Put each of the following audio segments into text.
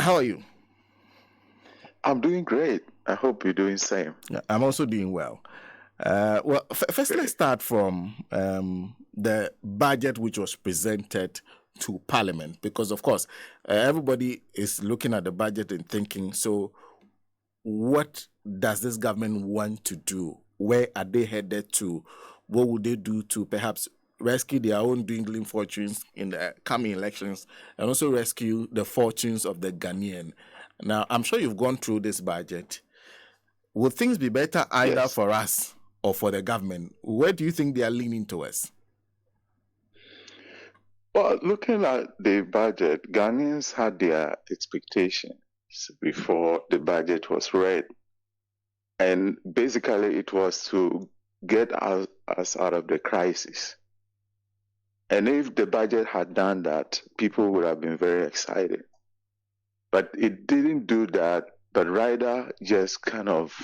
How are you? I'm doing great. I hope you're doing same. Yeah, I'm also doing well. First, let's start from the budget which was presented to Parliament, because, of course, everybody is looking at the budget and thinking, so what does this government want to do? Where are they headed to? What would they do to perhaps rescue their own dwindling fortunes in the coming elections and also rescue the fortunes of the Ghanaian? Now, I'm sure you've gone through this budget. Would things be better either Yes. for us or for the government? Where do you think they are leaning towards? Well, looking at the budget, Ghanaians had their expectations before the budget was read. And basically, it was to get us out of the crisis. And if the budget had done that, people would have been very excited. But it didn't do that, but rather just kind of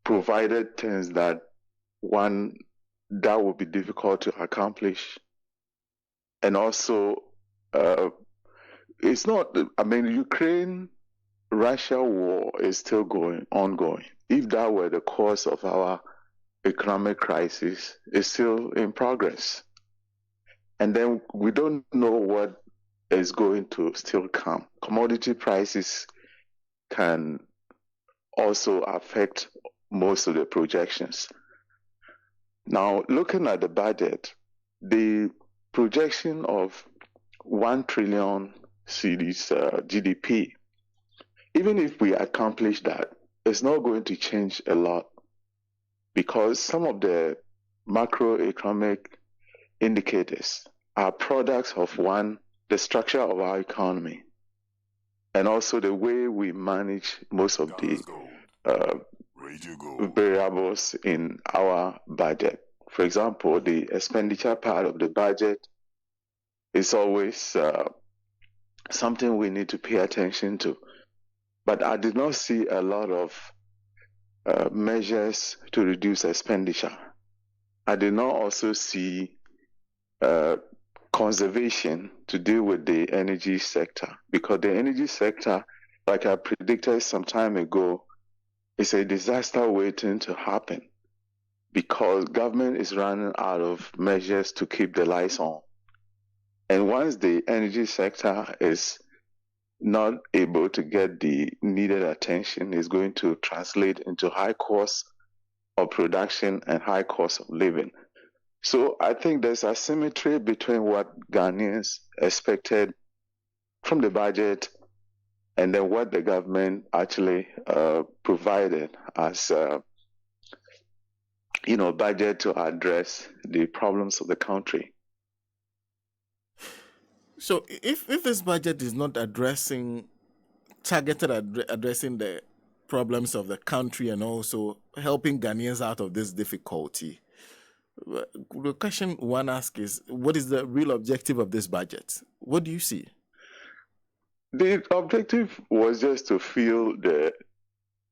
provided things that would be difficult to accomplish. And also, it's not, I mean, Ukraine-Russia war is still ongoing. If that were the cause of our economic crisis, it's still in progress. And then we don't know what is going to still come. Commodity prices can also affect most of the projections. Now, looking at the budget, the projection of 1 trillion cedis GDP, even if we accomplish that, it's not going to change a lot because some of the macroeconomic indicators are products of the structure of our economy and also the way we manage most of the variables in our budget. For example, the expenditure part of the budget is always something we need to pay attention to. But I did not see a lot of measures to reduce expenditure. I did not also see conservation to deal with the energy sector, because the energy sector, like I predicted some time ago, is a disaster waiting to happen because government is running out of measures to keep the lights on. And once the energy sector is not able to get the needed attention, it's going to translate into high cost of production and high cost of living. So I think there's asymmetry between what Ghanaians expected from the budget and then what the government actually provided as budget to address the problems of the country. So if this budget is not addressing the problems of the country and also helping Ghanaians out of this difficulty, the question one asks is, what is the real objective of this budget? What do you see? The objective was just to fill the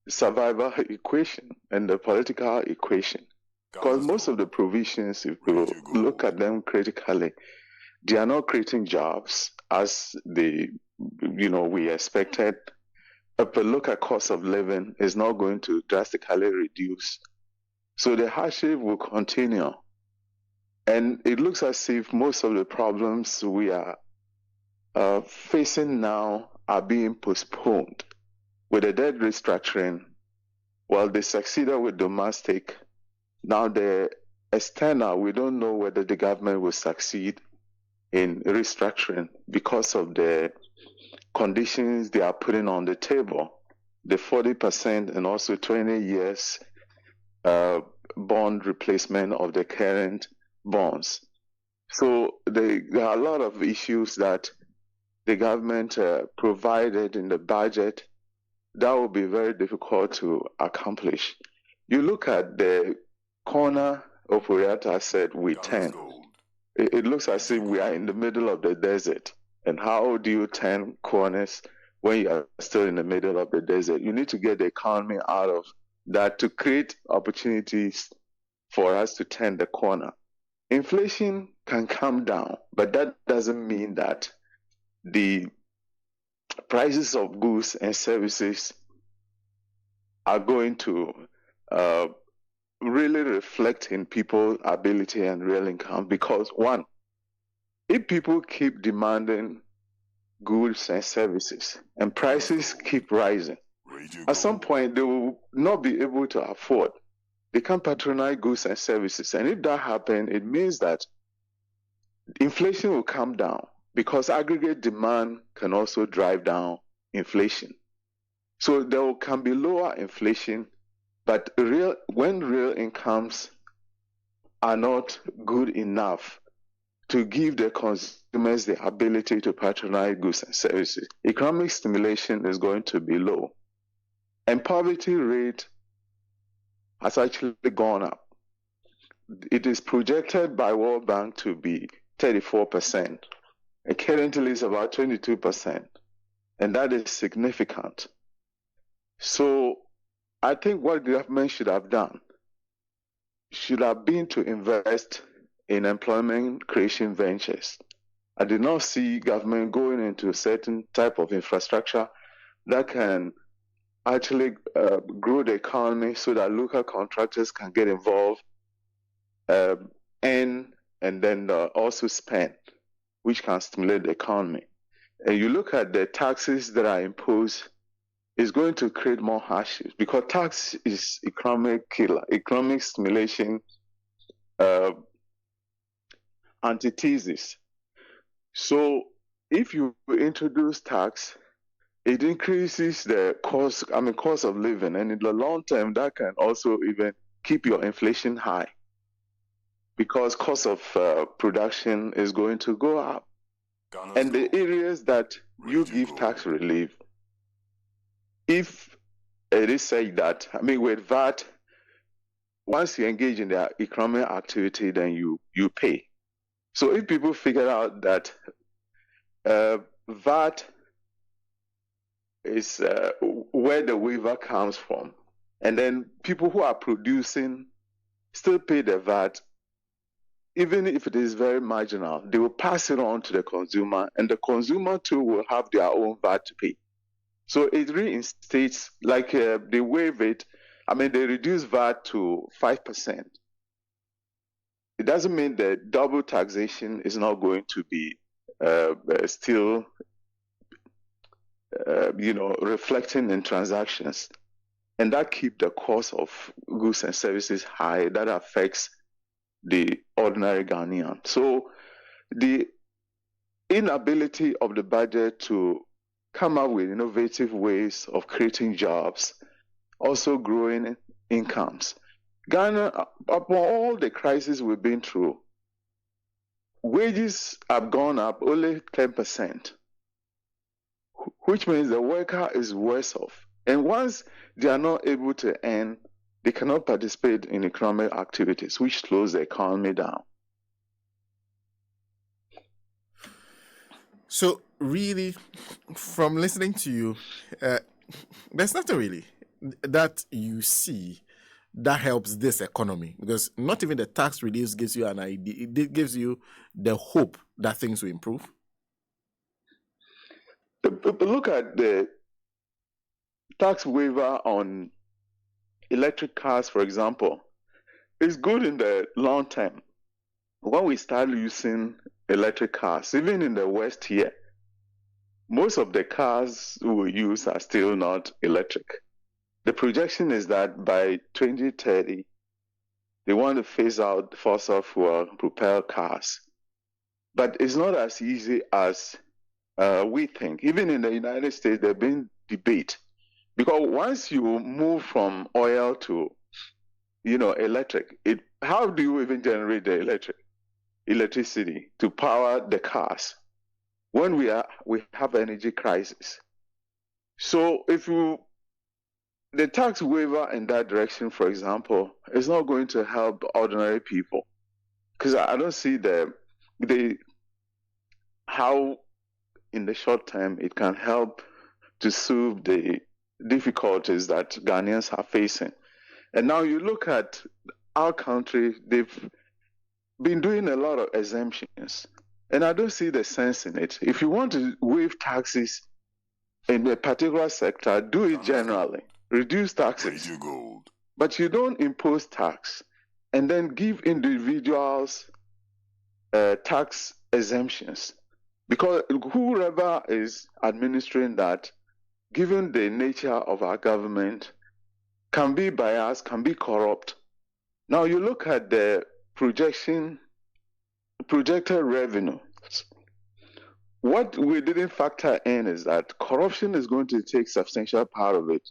survival equation and the political equation. Because most of the provisions, if you look at them critically, they are not creating jobs as we expected. If you look at cost of living, it's not going to drastically reduce. So the hardship will continue. And it looks as if most of the problems we are facing now are being postponed. With the debt restructuring, well, they succeeded with domestic. Now the external, we don't know whether the government will succeed in restructuring because of the conditions they are putting on the table, the 40% and also 20 years bond replacement of the current bonds. So there are a lot of issues that the government provided in the budget that will be very difficult to accomplish. You look at the corner of Oriata said we turn. It looks as if we are in the middle of the desert. And how do you turn corners when you are still in the middle of the desert? You need to get the economy out of that to create opportunities for us to turn the corner. Inflation can come down, but that doesn't mean that the prices of goods and services are going to really reflect in people's ability and real income. Because one, if people keep demanding goods and services and prices keep rising, at some point they will not be able to afford. They can't patronize goods and services. And if that happens, it means that inflation will come down, because aggregate demand can also drive down inflation. So there can be lower inflation, but when real incomes are not good enough to give the consumers the ability to patronize goods and services, economic stimulation is going to be low. And poverty rate has actually gone up. It is projected by World Bank to be 34%. And currently it's about 22%. And that is significant. So I think what the government should have done should have been to invest in employment creation ventures. I did not see government going into a certain type of infrastructure that can actually grow the economy so that local contractors can get involved, and then also spend, which can stimulate the economy. And you look at the taxes that are imposed, it's going to create more hardships, because tax is economic killer, economic stimulation antithesis. So if you introduce tax, it increases the cost of living, and in the long term, that can also even keep your inflation high, because cost of production is going to go up. And the areas that you give tax relief, if it is said that, with VAT, once you engage in the economic activity, then you pay. So if people figure out that VAT is where the waiver comes from, and then people who are producing still pay the VAT, even if it is very marginal, they will pass it on to the consumer, and the consumer too will have their own VAT to pay. So it reinstates, like they waive it, they reduce VAT to 5%. It doesn't mean that double taxation is not going to be still reflecting in transactions, and that keep the cost of goods and services high. That affects the ordinary Ghanaian. So the inability of the budget to come up with innovative ways of creating jobs, also growing incomes. Ghana, upon all the crises we've been through, wages have gone up only 10%. Which means the worker is worse off. And once they are not able to earn, they cannot participate in economic activities, which slows the economy down. So really, from listening to you, there's nothing really that you see that helps this economy, because not even the tax relief gives you an idea. It gives you the hope that things will improve. But look at the tax waiver on electric cars, for example. It's good in the long term. When we start using electric cars, even in the West here, most of the cars we use are still not electric. The projection is that by 2030, they want to phase out fossil fuel propelled cars. But it's not as easy as we think. Even in the United States, there's been debate, because once you move from oil to electric, how do you even generate the electricity to power the cars when we have energy crisis? So if the tax waiver in that direction, for example, is not going to help ordinary people, because I don't see how in the short term it can help to soothe the difficulties that Ghanaians are facing. And now you look at our country, they've been doing a lot of exemptions, and I don't see the sense in it. If you want to waive taxes in a particular sector, do it generally. Reduce taxes. But you don't impose tax and then give individuals tax exemptions. Because whoever is administering that, given the nature of our government, can be biased, can be corrupt. Now you look at the projected revenue. What we didn't factor in is that corruption is going to take substantial part of it.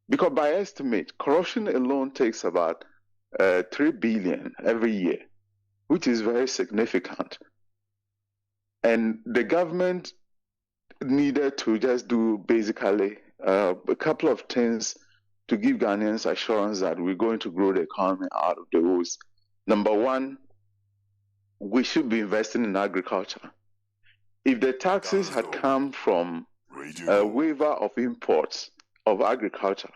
Because by estimate, corruption alone takes about 3 billion every year, which is very significant. And the government needed to just do basically a couple of things to give Ghanaians assurance that we're going to grow the economy out of the woods. Number one, we should be investing in agriculture. If the taxes had come from a waiver of imports of agricultural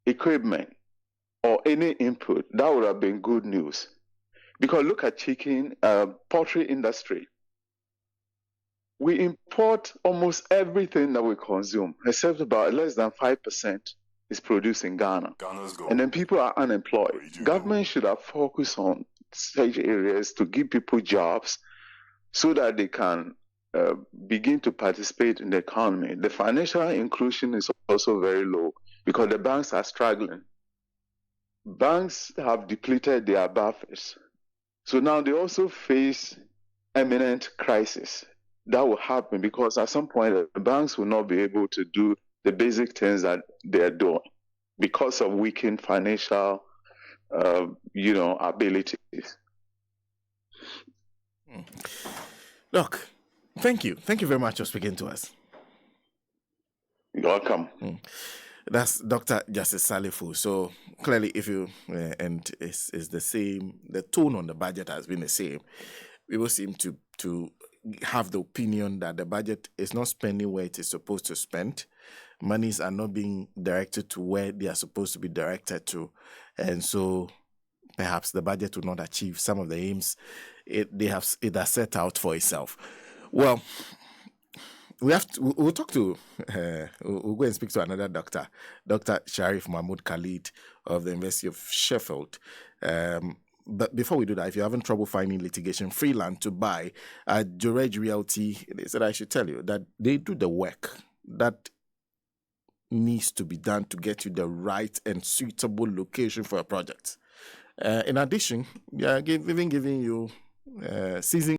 equipment, or any input, that would have been good news. Because look at chicken, poultry industry. We import almost everything that we consume, except about less than 5% is produced in Ghana. And then people are unemployed. Government should have focused on such areas to give people jobs so that they can begin to participate in the economy. The financial inclusion is also very low because the banks are struggling. Banks have depleted their buffers. So now they also face imminent crisis. That will happen because at some point the banks will not be able to do the basic things that they're doing because of weakened financial, abilities. Look, thank you. Thank you very much for speaking to us. You're welcome. That's Dr. Justice Salifu. So clearly, if you and it's the same, the tone on the budget has been the same. People seem to have the opinion that the budget is not spending where it is supposed to spend. Monies are not being directed to where they are supposed to be directed to, and so perhaps the budget will not achieve some of the aims it has set out for itself. Well, we'll talk to, we'll go and speak to another doctor, Dr. Sharif Mahmoud Khalid of the University of Sheffield. But before we do that, if you're having trouble finding litigation-free land to buy at Jorage Realty, they said I should tell you that they do the work that needs to be done to get you the right and suitable location for a project. In addition, they are even giving you season